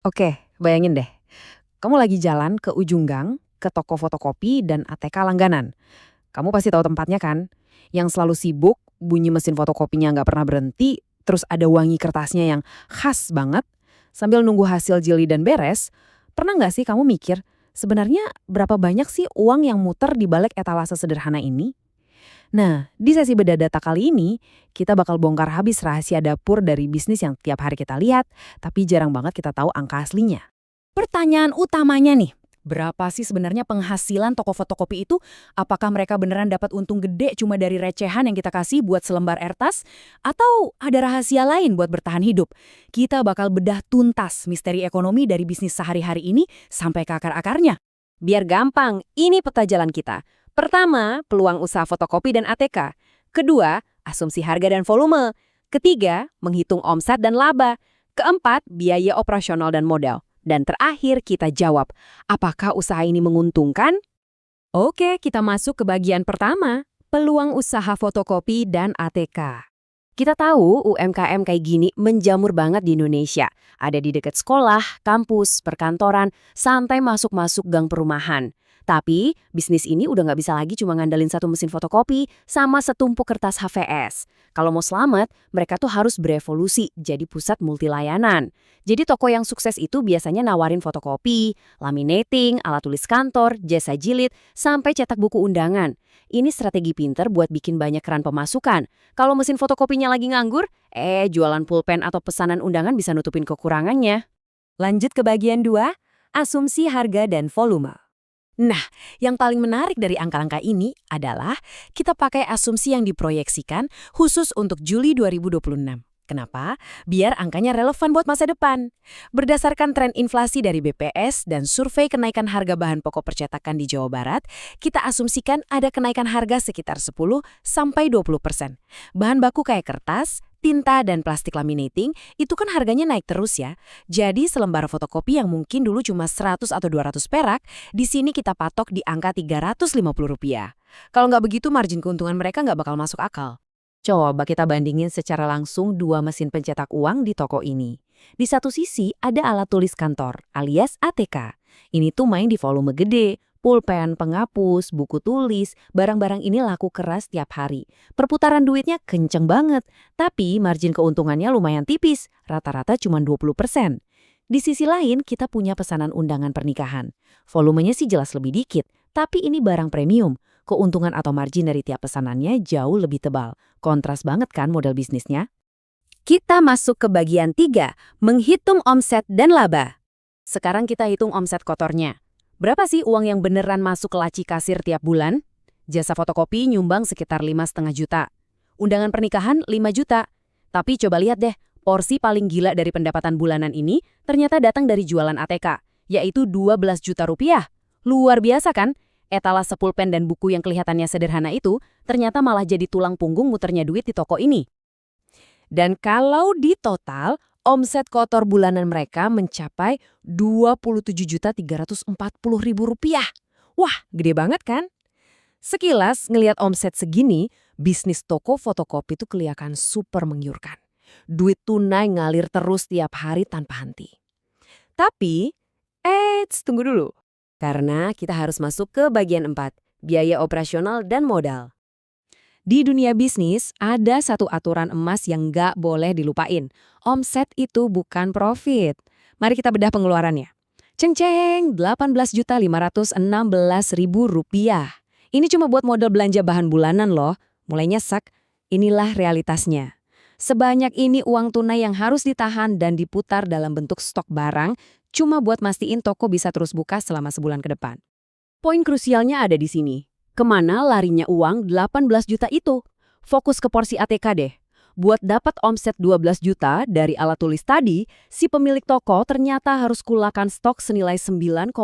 Oke, bayangin deh. Kamu lagi jalan ke ujung gang, ke toko fotokopi dan ATK langganan. Kamu pasti tahu tempatnya kan? Yang selalu sibuk, bunyi mesin fotokopinya nggak pernah berhenti, terus ada wangi kertasnya yang khas banget. Sambil nunggu hasil jeli dan beres, pernah nggak sih kamu mikir, sebenarnya berapa banyak sih uang yang muter di balik etalase sederhana ini? Nah, di sesi bedah data kali ini, kita bakal bongkar habis rahasia dapur dari bisnis yang tiap hari kita lihat, tapi jarang banget kita tahu angka aslinya. Pertanyaan utamanya nih, berapa sih sebenarnya penghasilan toko fotokopi itu? Apakah mereka beneran dapat untung gede cuma dari recehan yang kita kasih buat selembar kertas? Atau ada rahasia lain buat bertahan hidup? Kita bakal bedah tuntas misteri ekonomi dari bisnis sehari-hari ini sampai ke akar-akarnya. Biar gampang, ini peta jalan kita. Pertama, peluang usaha fotokopi dan ATK. Kedua, asumsi harga dan volume. Ketiga, menghitung omset dan laba. Keempat, biaya operasional dan modal. Dan terakhir kita jawab, apakah usaha ini menguntungkan? Oke, kita masuk ke bagian pertama, peluang usaha fotokopi dan ATK. Kita tahu UMKM kayak gini menjamur banget di Indonesia. Ada di dekat sekolah, kampus, perkantoran, sampai masuk-masuk gang perumahan. Tapi, bisnis ini udah nggak bisa lagi cuma ngandalin satu mesin fotokopi sama setumpuk kertas HVS. Kalau mau selamat, mereka tuh harus berevolusi jadi pusat multilayanan. Jadi toko yang sukses itu biasanya nawarin fotokopi, laminating, alat tulis kantor, jasa jilid, sampai cetak buku undangan. Ini strategi pinter buat bikin banyak keran pemasukan. Kalau mesin fotokopinya lagi nganggur, jualan pulpen atau pesanan undangan bisa nutupin kekurangannya. Lanjut ke bagian 2, asumsi harga dan volume. Nah, yang paling menarik dari angka-angka ini adalah kita pakai asumsi yang diproyeksikan khusus untuk Juli 2026. Kenapa? Biar angkanya relevan buat masa depan. Berdasarkan tren inflasi dari BPS dan survei kenaikan harga bahan pokok percetakan di Jawa Barat, kita asumsikan ada kenaikan harga sekitar 10–20%. Bahan baku kayak kertas, tinta, dan plastik laminating itu kan harganya naik terus ya. Jadi selembar fotokopi yang mungkin dulu cuma 100 atau 200 perak, di sini kita patok di angka Rp350. Kalau nggak begitu margin keuntungan mereka nggak bakal masuk akal. Coba kita bandingin secara langsung dua mesin pencetak uang di toko ini. Di satu sisi ada alat tulis kantor alias ATK. Ini tuh main di volume gede, pulpen, penghapus, buku tulis, barang-barang ini laku keras tiap hari. Perputaran duitnya kenceng banget, tapi margin keuntungannya lumayan tipis, rata-rata cuma 20%. Di sisi lain kita punya pesanan undangan pernikahan. Volumenya sih jelas lebih dikit, tapi ini barang premium. Keuntungan atau margin dari tiap pesanannya jauh lebih tebal. Kontras banget kan model bisnisnya? Kita masuk ke bagian 3, menghitung omset dan laba. Sekarang kita hitung omset kotornya. Berapa sih uang yang beneran masuk ke laci kasir tiap bulan? Jasa fotokopi nyumbang sekitar 5,5 juta. Undangan pernikahan 5 juta. Tapi coba lihat deh, porsi paling gila dari pendapatan bulanan ini ternyata datang dari jualan ATK, yaitu 12 juta rupiah. Luar biasa kan? Etalase pulpen dan buku yang kelihatannya sederhana itu ternyata malah jadi tulang punggung muternya duit di toko ini. Dan kalau di total, omset kotor bulanan mereka mencapai Rp27.340.000. Wah, gede banget kan? Sekilas ngelihat omset segini, bisnis toko fotokopi itu kelihatan super menggiurkan. Duit tunai ngalir terus tiap hari tanpa henti. Tapi, tunggu dulu. Karena kita harus masuk ke bagian 4, biaya operasional dan modal. Di dunia bisnis, ada satu aturan emas yang nggak boleh dilupain. Omset itu bukan profit. Mari kita bedah pengeluarannya. Ceng-ceng, Rp18.516.000. Ini cuma buat modal belanja bahan bulanan loh. Mulai nyesek, inilah realitasnya. Sebanyak ini uang tunai yang harus ditahan dan diputar dalam bentuk stok barang, cuma buat mastiin toko bisa terus buka selama sebulan ke depan. Poin krusialnya ada di sini. Kemana larinya uang 18 juta itu? Fokus ke porsi ATK deh. Buat dapat omset 12 juta dari alat tulis tadi, si pemilik toko ternyata harus kulakan stok senilai 9,6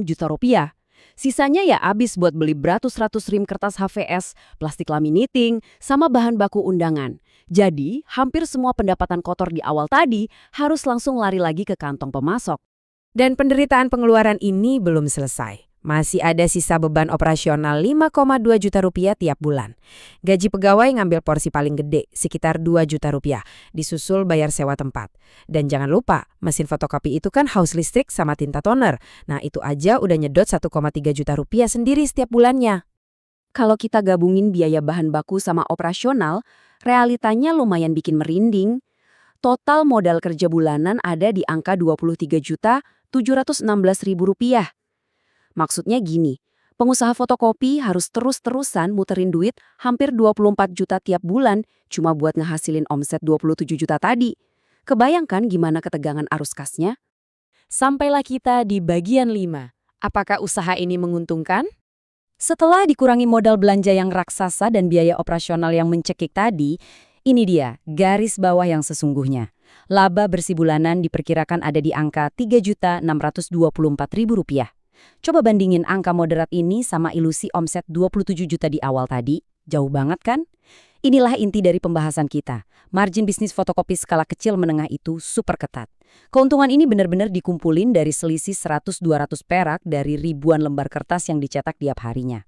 juta rupiah. Sisanya ya habis buat beli beratus-ratus rim kertas HVS, plastik laminating, sama bahan baku undangan. Jadi, hampir semua pendapatan kotor di awal tadi harus langsung lari lagi ke kantong pemasok. Dan penderitaan pengeluaran ini belum selesai. Masih ada sisa beban operasional 5,2 juta rupiah tiap bulan. Gaji pegawai ngambil porsi paling gede, sekitar 2 juta rupiah, disusul bayar sewa tempat. Dan jangan lupa, mesin fotokopi itu kan haus listrik sama tinta toner. Nah itu aja udah nyedot 1,3 juta rupiah sendiri setiap bulannya. Kalau kita gabungin biaya bahan baku sama operasional, realitanya lumayan bikin merinding. Total modal kerja bulanan ada di angka Rp20.716.000. Maksudnya gini, pengusaha fotokopi harus terus-terusan muterin duit hampir 24 juta tiap bulan cuma buat ngehasilin omset 27 juta tadi. Kebayangkan gimana ketegangan arus kasnya? Sampailah kita di bagian 5. Apakah usaha ini menguntungkan? Setelah dikurangi modal belanja yang raksasa dan biaya operasional yang mencekik tadi, ini dia garis bawah yang sesungguhnya. Laba bersih bulanan diperkirakan ada di angka Rp3.624.000. Coba bandingin angka moderat ini sama ilusi omset 27 juta di awal tadi. Jauh banget kan? Inilah inti dari pembahasan kita. Margin bisnis fotokopi skala kecil menengah itu super ketat. Keuntungan ini benar-benar dikumpulin dari selisih 100-200 perak dari ribuan lembar kertas yang dicetak tiap harinya.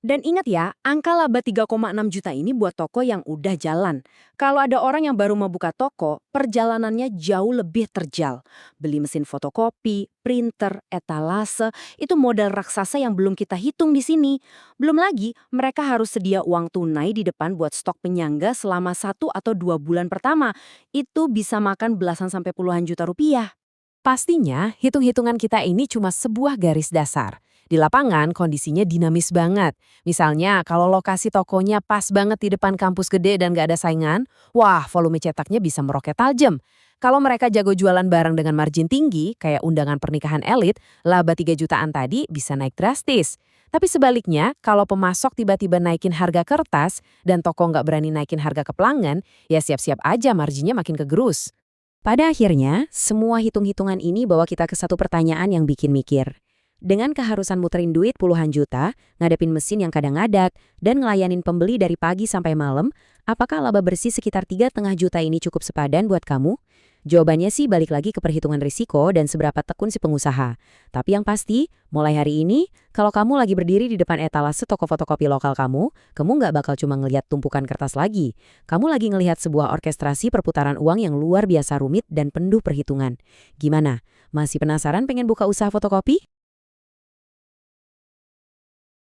Dan ingat ya, angka laba 3,6 juta ini buat toko yang udah jalan. Kalau ada orang yang baru mau buka toko, perjalanannya jauh lebih terjal. Beli mesin fotokopi, printer, etalase, itu modal raksasa yang belum kita hitung di sini. Belum lagi, mereka harus sedia uang tunai di depan buat stok penyangga selama 1 atau 2 bulan pertama. Itu bisa makan belasan sampai puluhan juta rupiah. Pastinya, hitung-hitungan kita ini cuma sebuah garis dasar. Di lapangan, kondisinya dinamis banget. Misalnya, kalau lokasi tokonya pas banget di depan kampus gede dan gak ada saingan, wah, volume cetaknya bisa meroket tajam. Kalau mereka jago jualan barang dengan margin tinggi, kayak undangan pernikahan elit, laba 3 jutaan tadi bisa naik drastis. Tapi sebaliknya, kalau pemasok tiba-tiba naikin harga kertas dan toko nggak berani naikin harga ke pelanggan, ya siap-siap aja marginnya makin kegerus. Pada akhirnya, semua hitung-hitungan ini bawa kita ke satu pertanyaan yang bikin mikir. Dengan keharusan muterin duit puluhan juta, ngadepin mesin yang kadang ngadat, dan ngelayanin pembeli dari pagi sampai malam, apakah laba bersih sekitar 3,5 juta ini cukup sepadan buat kamu? Jawabannya sih balik lagi ke perhitungan risiko dan seberapa tekun si pengusaha. Tapi yang pasti, mulai hari ini, kalau kamu lagi berdiri di depan etalase toko fotokopi lokal kamu nggak bakal cuma ngelihat tumpukan kertas lagi. Kamu lagi ngelihat sebuah orkestrasi perputaran uang yang luar biasa rumit dan penuh perhitungan. Gimana? Masih penasaran pengen buka usaha fotokopi?